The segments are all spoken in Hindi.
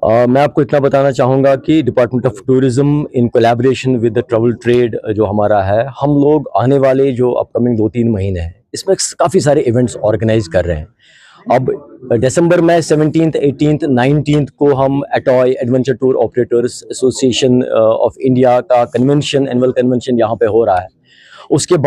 मैं आपको इतना बताना चाहूँगा कि department of tourism in collaboration with the travel trade जो हमारा है, हम लोग आने वाले जो अपकमिंग 2-3 महीने हैं, इसमें काफ़ी सारे इवेंट्स ऑर्गेनाइज़ कर रहे हैं। अब दिसंबर में 17th, 18th, 19th को हम एटॉय adventure tour operators association of India का कन्वेंशन, एनुअल कन्वेंशन यहाँ पे हो रहा है। उसके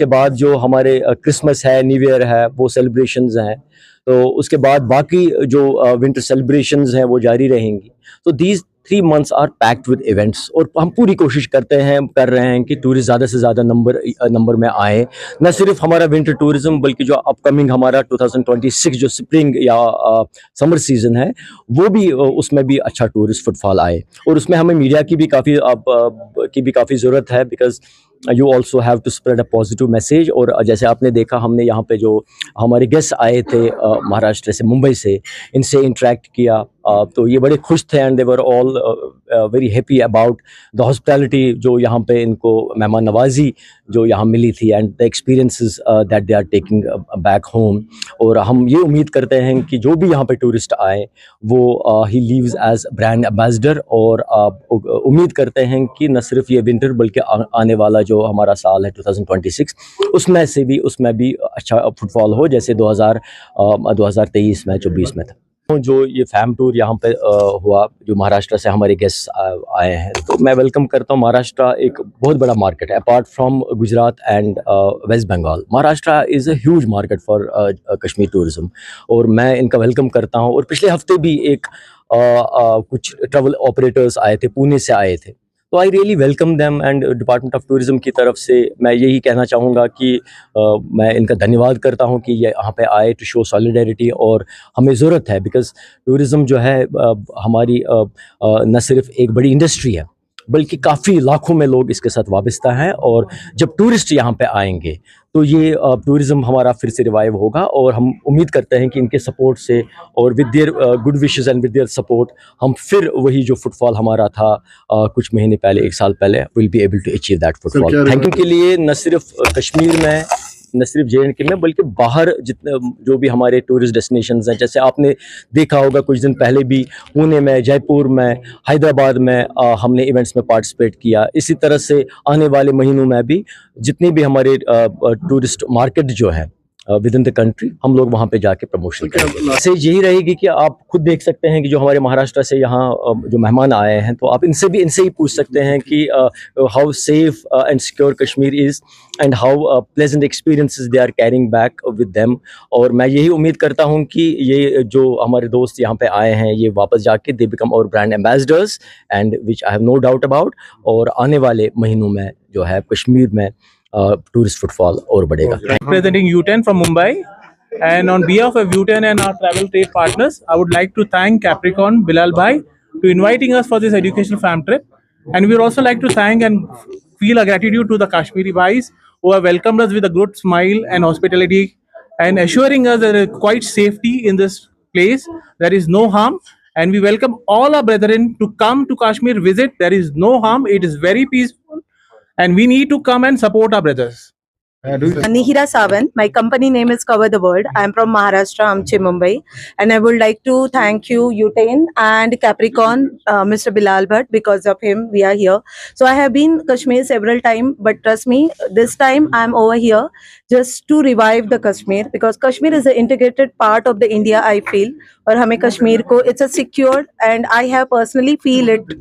बाद जो हमारे क्रिसमस है, न्यू ईयर है, वो सेलिब्रेशंस हैं। तो उसके बाद बाकी जो विंटर सेलिब्रेशंस हैं वो जारी रहेंगी। तो these 3 months are packed with events और हम पूरी कोशिश कर रहे हैं कि टूरिस्ट ज़्यादा से ज़्यादा नंबर में आए। न सिर्फ हमारा विंटर टूरिज्म बल्कि जो अपकमिंग हमारा 2026 जो स्प्रिंग या समर सीजन है वो भी उसमें भी अच्छा टूरिस्ट फुटफॉल आए। और उसमें हमें मीडिया की भी काफ़ी ज़रूरत है, because you also have to spread a positive message. और जैसे आपने देखा, हमने यहाँ पे जो हमारे गेस्ट आए थे महाराष्ट्र से, मुंबई से, इनसे इंटरेक्ट किया तो ये बड़े खुश थे and they were all very happy about the hospitality जो यहाँ पे इनको मेहमान नवाजी जो यहाँ मिली थी and the experiences that they are taking back home. और हम ये उम्मीद करते हैं कि जो भी यहाँ पे टूरिस्ट आए वो ही लीव्स एज ब्रांड एम्बेसडर। और उम्मीद करते हैं कि न सिर्फ ये विंटर बल्कि आने वाला जो हमारा साल है 2026 उसमें भी अच्छा फुटफॉल हो, जैसे 2023 में 24 में था। जो ये फैम टूर यहाँ पे हुआ, जो महाराष्ट्र से हमारे गेस्ट आए हैं, तो मैं वेलकम करता हूँ। महाराष्ट्र एक बहुत बड़ा मार्केट है, apart from Gujarat and West Bengal. Maharashtra is a huge market for Kashmir tourism और मैं इनका वेलकम करता हूँ। और पिछले हफ्ते भी कुछ ट्रैवल ऑपरेटर्स आए थे, पुणे से आए थे, तो I really welcome them. And department of tourism की तरफ से मैं यही कहना चाहूँगा कि मैं इनका धन्यवाद करता हूँ कि ये यहाँ पे आए टू शो सॉलिडेरिटी। और हमें ज़रूरत है, बिकॉज़ टूरिज़्म जो है हमारी न सिर्फ एक बड़ी इंडस्ट्री है बल्कि काफ़ी लाखों में लोग इसके साथ वाबस्ता हैं। और जब टूरिस्ट यहाँ पे आएंगे तो ये टूरिज़्म हमारा फिर से रिवाइव होगा। और हम उम्मीद करते हैं कि इनके सपोर्ट से और with their good wishes and with their support हम फिर वही जो फुटफॉल हमारा था कुछ महीने पहले, 1 साल पहले, will be able to achieve that footfall. Thank you के लिए न सिर्फ कश्मीर में, न सिर्फ JNK में, बल्कि बाहर जितने जो भी हमारे टूरिस्ट डेस्टिनेशंस हैं, जैसे आपने देखा होगा कुछ दिन पहले भी पुणे में, जयपुर में, हैदराबाद में हमने इवेंट्स में पार्टिसिपेट किया। इसी तरह से आने वाले महीनों में भी जितने भी हमारे टूरिस्ट मार्केट जो है विद इन द कंट्री, हम लोग वहाँ पे जाके प्रमोशन करेंगे। ऐसे यही रहेगी कि आप खुद देख सकते हैं कि जो हमारे महाराष्ट्र से यहाँ जो मेहमान आए हैं, तो आप इनसे ही पूछ सकते हैं कि how safe and secure Kashmir is and how pleasant experiences they are carrying back with them. और मैं यही उम्मीद करता हूँ कि ये जो हमारे दोस्त यहाँ पे आए हैं ये वापस जाके they become our brand ambassadors and which I have no doubt about. और आने वाले महीनों में जो है कश्मीर में टूरिस्ट फुटफॉल और बढ़ेगा। Representing U10 from Mumbai, and on behalf of U10 and our travel trade partners, I would like to thank Capricorn Bilal Bhai to inviting us for this educational fam trip, and we would also like to thank and feel a gratitude to the Kashmiri Bhais who have welcomed us with a good smile and hospitality and assuring us that there is quite safety in this place. There is no harm, and we welcome all our brethren to come to Kashmir, visit. There is no harm. It is very peaceful. And we need to come and support our brothers. Nihira Sawant. My company name is Cover the World. I am from Maharashtra, Amchi, Mumbai, and I would like to thank you, U10 and Capricorn, Mr. Bilal Bhatt. Because of him, we are here. So I have been Kashmir several times, but trust me, this time I am over here just to revive the Kashmir, because Kashmir is an integrated part of the India, I feel. और हमें कश्मीर को it's a secured, and I have personally feel it.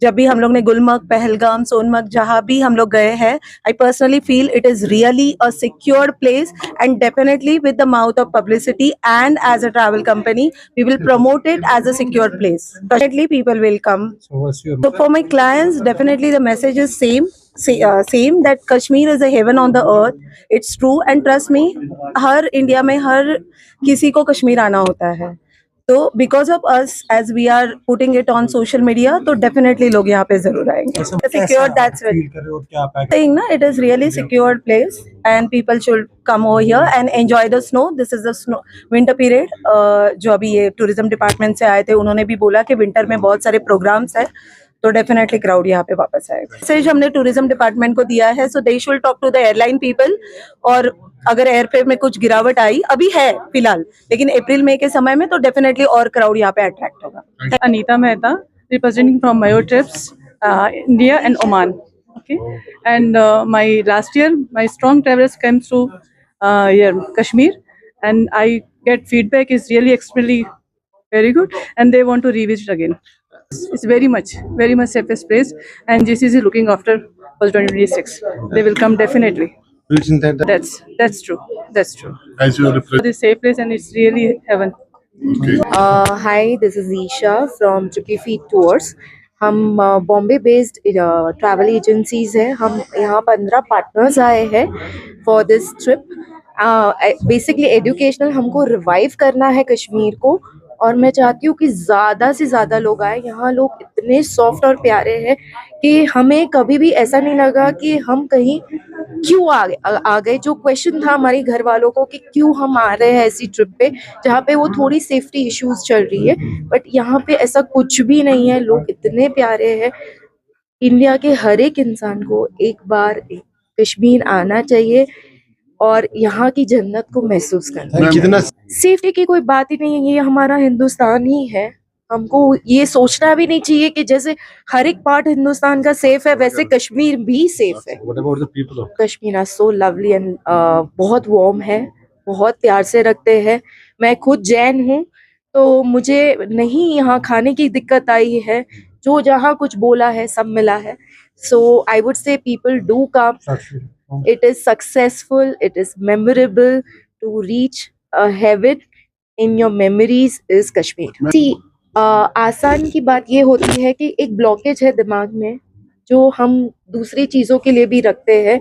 जब भी हम लोग ने गुलमर्ग, पहलगाम, सोनमर्ग जहाँ भी हम लोग गए हैं, I personally feel it is really a secured place, and definitely with the mouth of publicity and as a travel company, we will promote it as a secured place. Definitely people will come. So for my clients, definitely the message is same that Kashmir is a heaven on the earth. It's true, and trust me, her India में हर किसी को कश्मीर आना होता है। तो because of us, as we are putting it on social media, तो definitely लोग यहाँ पे जरूर आएंगे। Secured, that's it. Saying ना, it is really secured place, and people should come over here and enjoy the snow. This is the snow winter period. जो अभी ये tourism department से आए थे, उन्होंने भी बोला कि winter में बहुत सारे programs है, तो डेफिनेटली क्राउड यहाँ पे वापस आएगा। मैसेज हमने टूरिज्म डिपार्टमेंट को दिया है, so they should talk to the airline people. और अगर एयरफेयर में कुछ गिरावट आई, अभी है फिलहाल, लेकिन अप्रैल मई के समय में तो डेफिनेटली और क्राउड यहाँ पे अट्रैक्ट होगा। Anita Mehta, representing from Mayo Trips, India and Oman. Okay, and my last year, my strong travelers came through here Kashmir, and I get feedback is really extremely very good, and they want to revisit again. It's very much safest place, and GCC is looking after for 2026. They will come definitely. Isn't that That's true. That's true. as you represent? It's a safe place, and it's really heaven. Hi, this is Isha from Tricky Feet Tours. हम बॉम्बे बेस्ड ट्रैवल एजेंसीज हैं। हम यहाँ 15 पार्टनर्स आए हैं for this trip. Basically educational हमको रिवाइव करना है कश्मीर को, और मैं चाहती हूँ कि ज़्यादा से ज़्यादा लोग आए। यहाँ लोग इतने सॉफ्ट और प्यारे हैं कि हमें कभी भी ऐसा नहीं लगा कि हम कहीं क्यों आ गए। जो क्वेश्चन था हमारे घर वालों को कि क्यों हम आ रहे हैं ऐसी ट्रिप पे जहाँ पे वो थोड़ी सेफ्टी इश्यूज चल रही है, बट यहाँ पे ऐसा कुछ भी नहीं है। लोग इतने प्यारे हैं। इंडिया के हर एक इंसान को एक बार कश्मीर आना चाहिए और यहाँ की जन्नत को महसूस करना। कितना सेफ्टी की कोई बात ही नहीं है, ये हमारा हिंदुस्तान ही है। हमको ये सोचना भी नहीं चाहिए कि जैसे हर एक पार्ट हिंदुस्तान का सेफ है वैसे कश्मीर भी सेफ है। What about the people of Kashmir are so lovely and बहुत वार्म है, बहुत प्यार से रखते हैं। मैं खुद जैन हूँ तो मुझे नहीं यहाँ खाने की दिक्कत आई है। जो जहाँ कुछ बोला है सब मिला है। So I would say people do come. It is successful, it is memorable to reach a heaven in your memories is Kashmir. See, आसान की बात ये होती है कि एक ब्लॉकेज है दिमाग में जो हम दूसरी चीज़ों के लिए भी रखते हैं,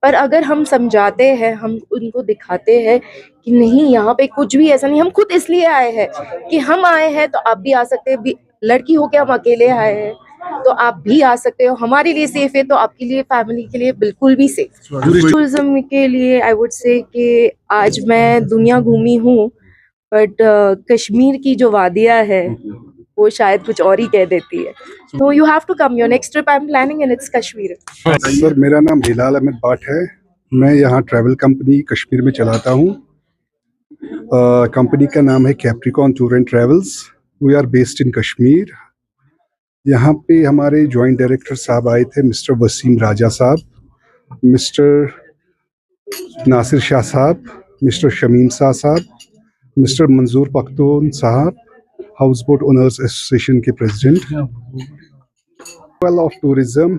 पर अगर हम समझाते हैं, हम उनको दिखाते हैं कि नहीं यहाँ पे कुछ भी ऐसा नहीं, हम खुद इसलिए आए हैं कि हम आए हैं तो आप भी आ सकते हैं। लड़की हो के हम अकेले आए हैं तो आप भी आ सकते हो। हमारे लिए सेफ है तो आपके लिए, फैमिली के लिए बिल्कुल भी सेफ। टूरिज्म के लिए आई वुड से कि आज मैं दुनिया घूमी हूँ, बट कश्मीर की जो वादियाँ है वो शायद कुछ और ही कह देती है। तो you have to come. Your next trip I am planning and it's Kashmir. Sir, मेरा नाम हिलाल अहमद भाट है। मैं यहाँ ट्रैवल कंपनी कश्मीर में चलाता हूँ। कंपनी का नाम है Capricorn tour and travels. We are based in Kashmir. यहाँ पे हमारे जॉइंट डायरेक्टर साहब आए थे, मिस्टर वसीम राजा साहब, मिस्टर नासिर शाह साहब, मिस्टर शमीम शाह साहब, मिस्टर मंजूर पख्तून साहब, हाउस बोट ओनर्स एसोसिएशन के प्रेसिडेंट। ऑफ टूरिज्म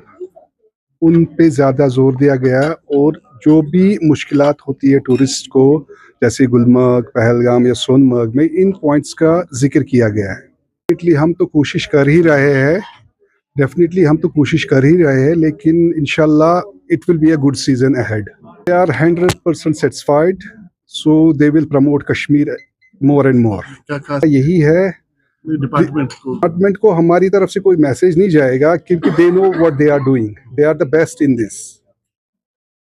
उन पे ज़्यादा जोर दिया गया, और जो भी मुश्किलात होती है टूरिस्ट को, जैसे गुलमर्ग, पहलगाम या सोनमर्ग में, इन पॉइंट्स का जिक्र किया गया है। डेफिनेटली हम तो कोशिश कर ही रहे हैं, लेकिन इंशाल्लाह it will be a good season ahead. They are 100% satisfied, so they will promote Kashmir more and more. क्या यही है, डिपार्टमेंट को हमारी तरफ से कोई मैसेज नहीं जाएगा, क्योंकि they know what they are doing, they are the best in this.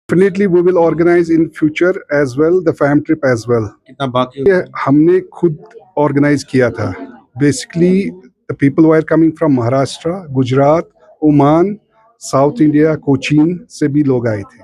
Definitely we will organize in future as well the fam trip as well. कितना बाकी ये हमने खुद ऑर्गेनाइज किया था। Basically the people were coming from Maharashtra, Gujarat, Oman, South India, Cochin से भी लोग आए थे।